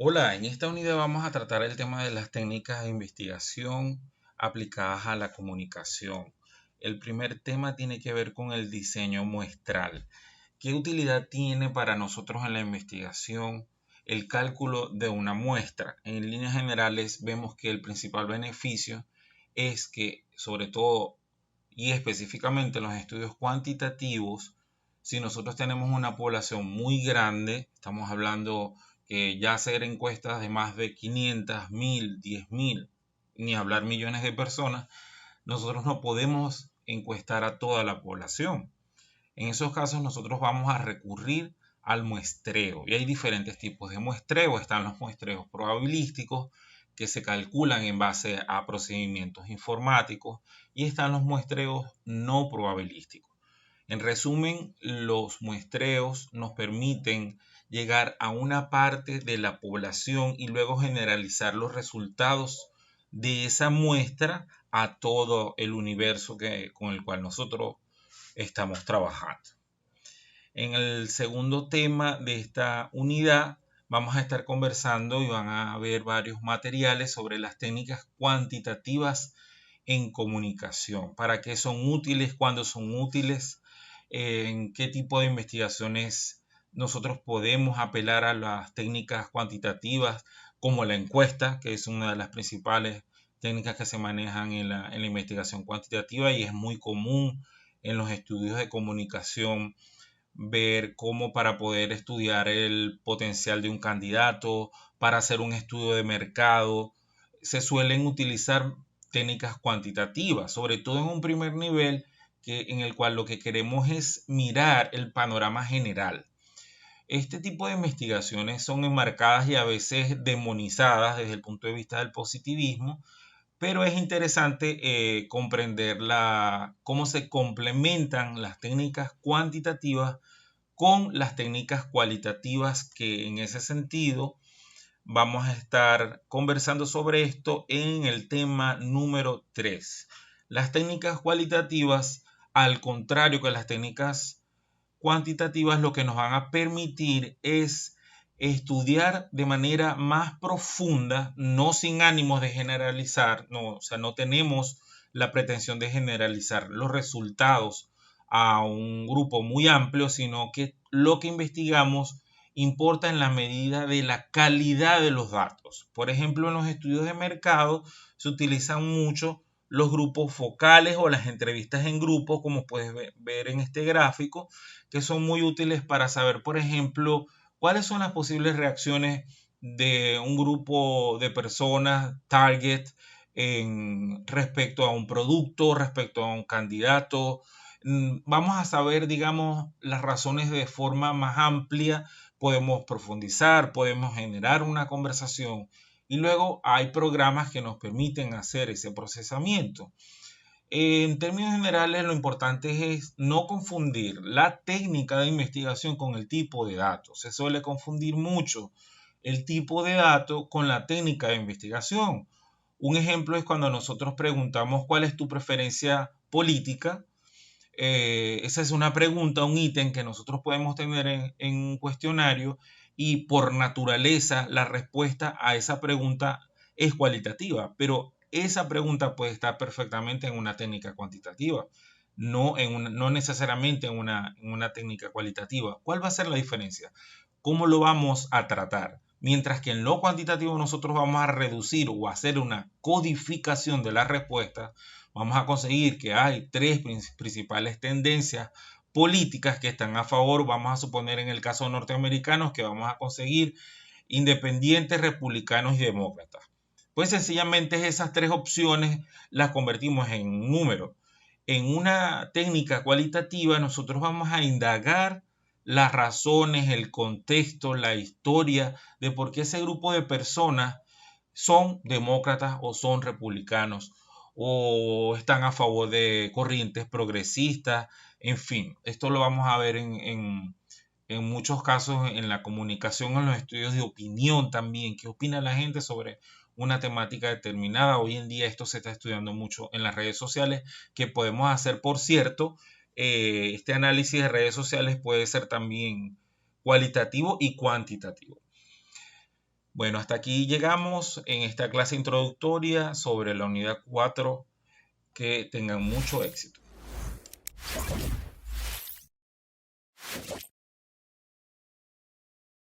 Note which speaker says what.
Speaker 1: Hola, en esta unidad vamos a tratar el tema de las técnicas de investigación aplicadas a la comunicación. El primer tema tiene que ver con el diseño muestral. ¿Qué utilidad tiene para nosotros en la investigación el cálculo de una muestra? En líneas generales vemos que el principal beneficio es que, sobre todo y específicamente en los estudios cuantitativos, si nosotros tenemos una población muy grande, estamos hablando que ya hacer encuestas de más de 500, 1000, 10.000, ni hablar millones de personas, nosotros no podemos encuestar a toda la población. En esos casos nosotros vamos a recurrir al muestreo y hay diferentes tipos de muestreo. Están los muestreos probabilísticos que se calculan en base a procedimientos informáticos y están los muestreos no probabilísticos. En resumen, los muestreos nos permiten llegar a una parte de la población y luego generalizar los resultados de esa muestra a todo el universo con el cual nosotros estamos trabajando. En el segundo tema de esta unidad vamos a estar conversando y van a ver varios materiales sobre las técnicas cuantitativas en comunicación. ¿Para qué son útiles? ¿Cuándo son útiles? ¿En qué tipo de investigaciones nosotros podemos apelar a las técnicas cuantitativas como la encuesta, que es una de las principales técnicas que se manejan en la investigación cuantitativa y es muy común en los estudios de comunicación ver cómo para poder estudiar el potencial de un candidato, para hacer un estudio de mercado, se suelen utilizar técnicas cuantitativas, sobre todo en un primer nivel en el cual lo que queremos es mirar el panorama general. Este tipo de investigaciones son enmarcadas y a veces demonizadas desde el punto de vista del positivismo, pero es interesante comprender cómo se complementan las técnicas cuantitativas con las técnicas cualitativas, que en ese sentido vamos a estar conversando sobre esto en el tema número 3. Las técnicas cualitativas, al contrario que las técnicas cuantitativas, lo que nos van a permitir es estudiar de manera más profunda, no sin ánimos de generalizar, no, o sea, no tenemos la pretensión de generalizar los resultados a un grupo muy amplio, sino que lo que investigamos importa en la medida de la calidad de los datos. Por ejemplo, en los estudios de mercado se utilizan mucho los grupos focales o las entrevistas en grupo, como puedes ver en este gráfico, que son muy útiles para saber, por ejemplo, cuáles son las posibles reacciones de un grupo de personas target respecto a un producto, respecto a un candidato. Vamos a saber, digamos, las razones de forma más amplia, podemos profundizar, podemos generar una conversación y luego hay programas que nos permiten hacer ese procesamiento. En términos generales, lo importante es no confundir la técnica de investigación con el tipo de datos. Se suele confundir mucho el tipo de dato con la técnica de investigación. Un ejemplo es cuando nosotros preguntamos cuál es tu preferencia política. Esa es una pregunta, un ítem que nosotros podemos tener en un cuestionario y por naturaleza la respuesta a esa pregunta es cualitativa, pero esa pregunta puede estar perfectamente en una técnica cuantitativa, no necesariamente en una técnica cualitativa. ¿Cuál va a ser la diferencia? ¿Cómo lo vamos a tratar? Mientras que en lo cuantitativo nosotros vamos a reducir o hacer una codificación de la respuesta, vamos a conseguir que hay tres principales tendencias políticas que están a favor. Vamos a suponer en el caso norteamericano que vamos a conseguir independientes, republicanos y demócratas. Pues sencillamente esas tres opciones las convertimos en un número. En una técnica cualitativa nosotros vamos a indagar las razones, el contexto, la historia de por qué ese grupo de personas son demócratas o son republicanos o están a favor de corrientes progresistas. En fin, esto lo vamos a ver en muchos casos en la comunicación, en los estudios de opinión también. ¿Qué opina la gente sobre una temática determinada? Hoy en día esto se está estudiando mucho en las redes sociales, que podemos hacer, por cierto, este análisis de redes sociales puede ser también cualitativo y cuantitativo. Bueno, hasta aquí llegamos en esta clase introductoria sobre la unidad 4. Que tengan mucho éxito.